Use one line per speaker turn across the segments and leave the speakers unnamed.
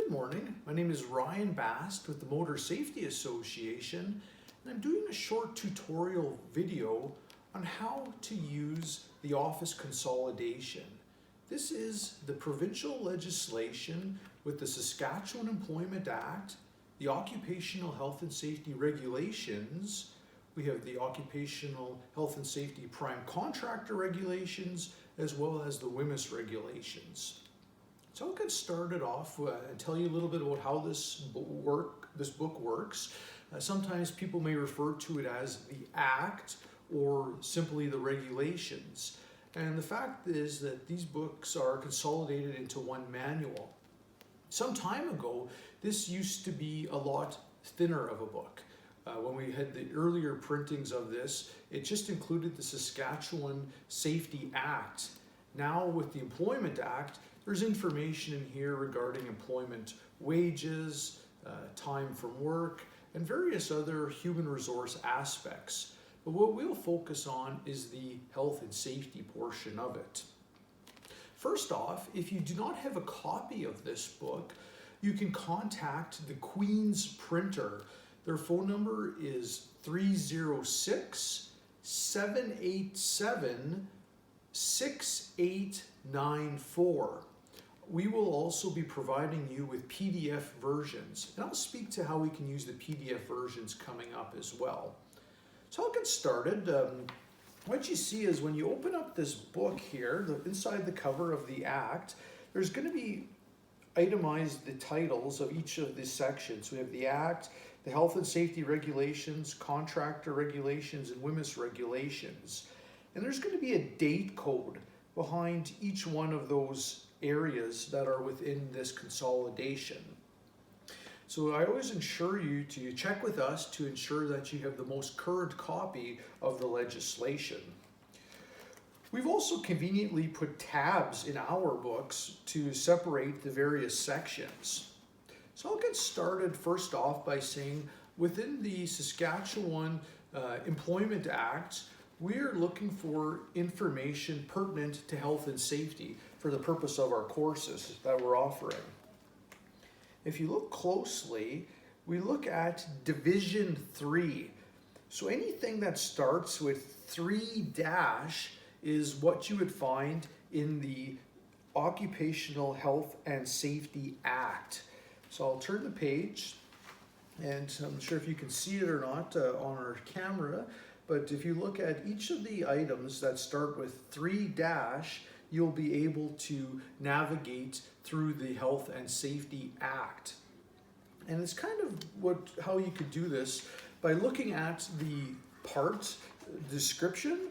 Good morning. My name is Ryan Bast with the Motor Safety Association, and I'm doing a short tutorial video on how to use the office consolidation. This is the provincial legislation with the Saskatchewan Employment Act, the Occupational Health and Safety Regulations, we have the Occupational Health and Safety Prime Contractor Regulations, as well as the WHMIS regulations. So I'll get started off and tell you a little bit about how this book works. Sometimes people may refer to it as the Act or simply the regulations. And the fact is that these books are consolidated into one manual. Some time ago, this used to be a lot thinner of a book. When we had the earlier printings of this, it just included the Saskatchewan Safety Act. Now with the Employment Act, there's information in here regarding employment wages, time from work, and various other human resource aspects. But what we'll focus on is the health and safety portion of it. First off, if you do not have a copy of this book, you can contact the Queen's Printer. Their phone number is 306-787-6894. We will also be providing you with PDF versions, and I'll speak to how we can use the PDF versions coming up as well. So I'll get started. What you see is when you open up this book here, inside the cover of the Act, there's going to be itemized the titles of each of these sections. We have the Act, the Health and Safety Regulations, Contractor Regulations, and WHMIS Regulations. And there's going to be a date code behind each one of those areas that are within this consolidation. So I always ensure you to check with us to ensure that you have the most current copy of the legislation. We've also conveniently put tabs in our books to separate the various sections. So I'll get started first off by saying within the Saskatchewan Employment Act, we're looking for information pertinent to health and safety for the purpose of our courses that we're offering. If you look closely, we look at Division 3. So anything that starts with 3- is what you would find in the Occupational Health and Safety Act. So I'll turn the page, and I'm not sure if you can see it or not on our camera, but if you look at each of the items that start with 3-, you'll be able to navigate through the Health and Safety Act. And it's kind of how you could do this by looking at the part description.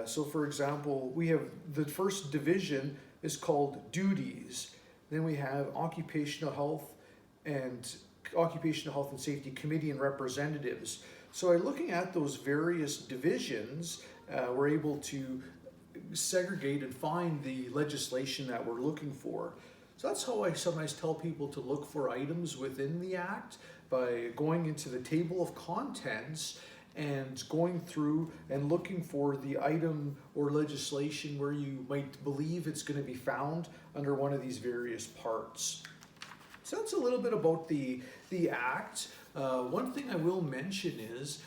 So for example, we have the first division is called duties. Then we have Occupational Health and Safety Committee and representatives. So by looking at those various divisions, we're able to segregate and find the legislation that we're looking for. So that's how I sometimes tell people to look for items within the Act, by going into the table of contents and going through and looking for the item or legislation where you might believe it's going to be found under one of these various parts. So that's a little bit about the Act. One thing I will mention is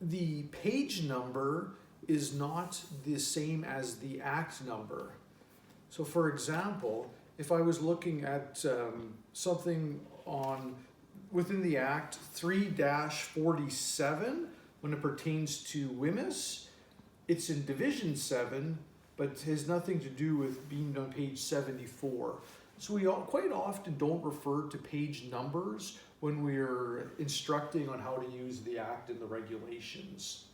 the page number is not the same as the Act number. So for example, if I was looking at something within the Act 3-47, when it pertains to WHMIS, it's in Division 7, but has nothing to do with being on page 74. So we quite often don't refer to page numbers when we're instructing on how to use the Act and the regulations.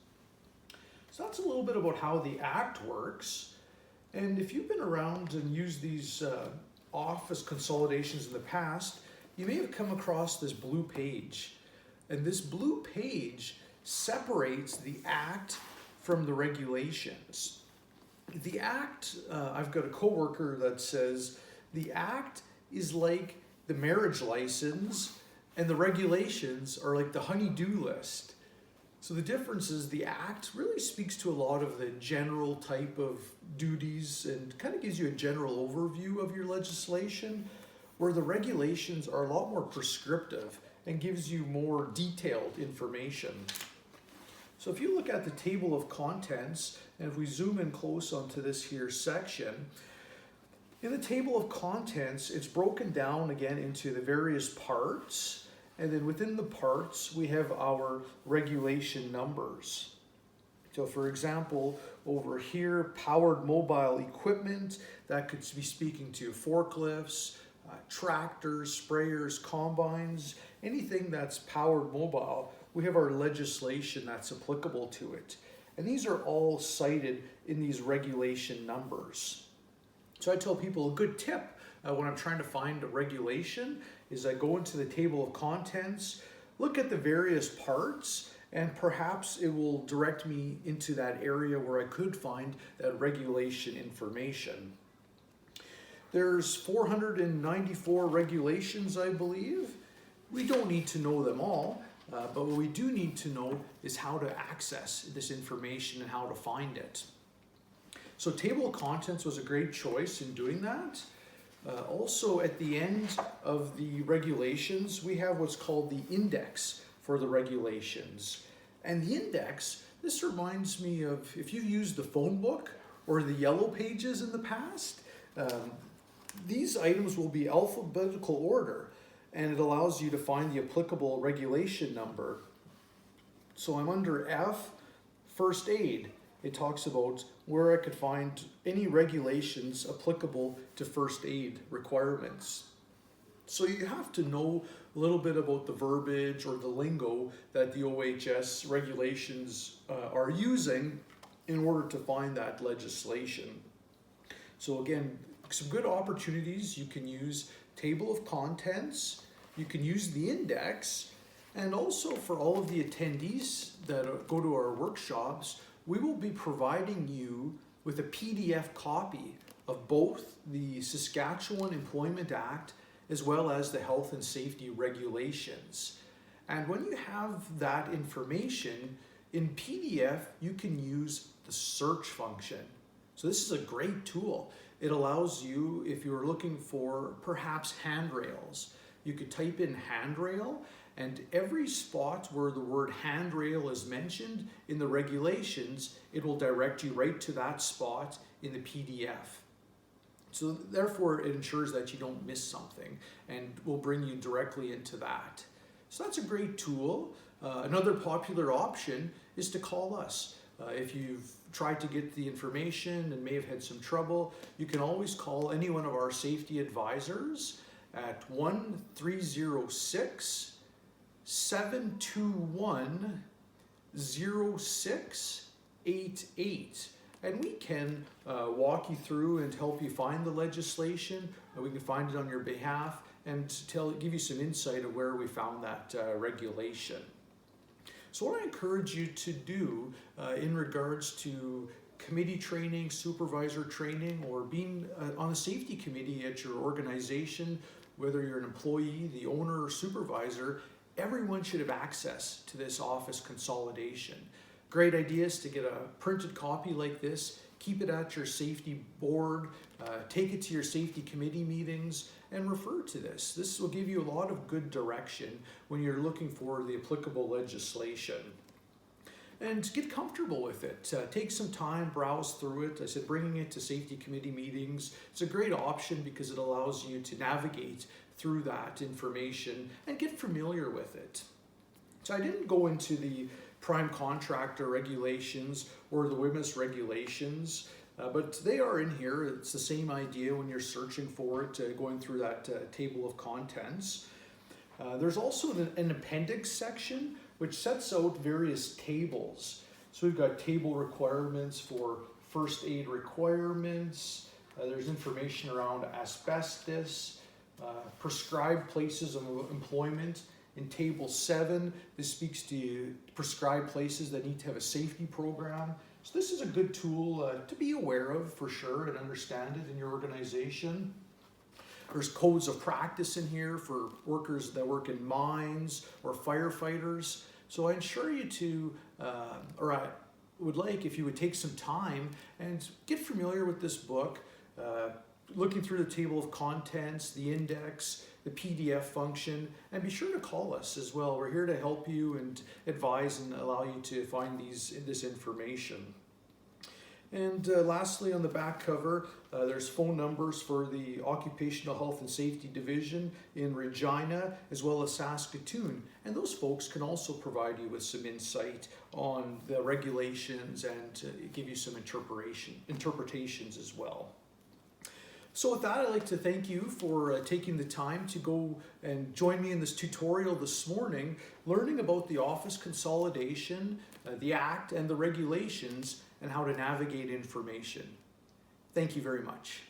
So that's a little bit about how the Act works. And if you've been around and used these office consolidations in the past, you may have come across this blue page. And this blue page separates the Act from the regulations. The Act, I've got a coworker that says, the Act is like the marriage license and the regulations are like the honey-do list. So the difference is the Act really speaks to a lot of the general type of duties and kind of gives you a general overview of your legislation, where the regulations are a lot more prescriptive and gives you more detailed information. So if you look at the table of contents, and if we zoom in close onto this here section, in the table of contents, it's broken down again into the various parts, and then within the parts, we have our regulation numbers. So for example, over here, powered mobile equipment, that could be speaking to forklifts, tractors, sprayers, combines, anything that's powered mobile, we have our legislation that's applicable to it. And these are all cited in these regulation numbers. So I tell people a good tip when I'm trying to find a regulation is I go into the table of contents, look at the various parts, and perhaps it will direct me into that area where I could find that regulation information. There's 494 regulations, I believe. We don't need to know them all, but what we do need to know is how to access this information and how to find it. So table of contents was a great choice in doing that. Also at the end of the regulations, we have what's called the index for the regulations. And the index, this reminds me of if you've used the phone book or the yellow pages in the past, these items will be alphabetical order, and it allows you to find the applicable regulation number. So I'm under F, first aid. It talks about where I could find any regulations applicable to first aid requirements. So you have to know a little bit about the verbiage or the lingo that the OHS regulations are using in order to find that legislation. So again, some good opportunities. You can use table of contents, you can use the index, and also for all of the attendees that go to our workshops, we will be providing you with a PDF copy of both the Saskatchewan Employment Act as well as the health and safety regulations. And when you have that information in PDF, you can use the search function. So this is a great tool. It allows you, if you're looking for perhaps handrails, you could type in handrail, and every spot where the word handrail is mentioned in the regulations, it will direct you right to that spot in the PDF. So therefore, it ensures that you don't miss something and will bring you directly into that. So that's a great tool. Another popular option is to call us. If you've tried to get the information and may have had some trouble, you can always call any one of our safety advisors at 1-306-721-0688. And we can walk you through and help you find the legislation. We can find it on your behalf and give you some insight of where we found that regulation. So what I encourage you to do in regards to committee training, supervisor training, or being on a safety committee at your organization, whether you're an employee, the owner, or supervisor, everyone should have access to this office consolidation. Great idea is to get a printed copy like this, keep it at your safety board, take it to your safety committee meetings, and refer to this. This will give you a lot of good direction when you're looking for the applicable legislation. And get comfortable with it. Take some time, browse through it. I said bringing it to safety committee meetings, it's a great option because it allows you to navigate through that information and get familiar with it. So I didn't go into the prime contractor regulations or the WMIS regulations, but they are in here. It's the same idea when you're searching for it, going through that table of contents. There's also an appendix section which sets out various tables. So we've got table requirements for first aid requirements. There's information around asbestos, prescribed places of employment. In Table 7, this speaks to prescribed places that need to have a safety program. So this is a good tool to be aware of for sure and understand it in your organization. There's codes of practice in here for workers that work in mines or firefighters. So I ensure you to, or I would like if you would take some time and get familiar with this book. looking through the table of contents, the index, the PDF function, and be sure to call us as well. We're here to help you and advise and allow you to find this information. And lastly, on the back cover, there's phone numbers for the Occupational Health and Safety Division in Regina, as well as Saskatoon. And those folks can also provide you with some insight on the regulations and give you some interpretations as well. So with that, I'd like to thank you for taking the time to go and join me in this tutorial this morning, learning about the office consolidation, the Act and the regulations, and how to navigate information. Thank you very much.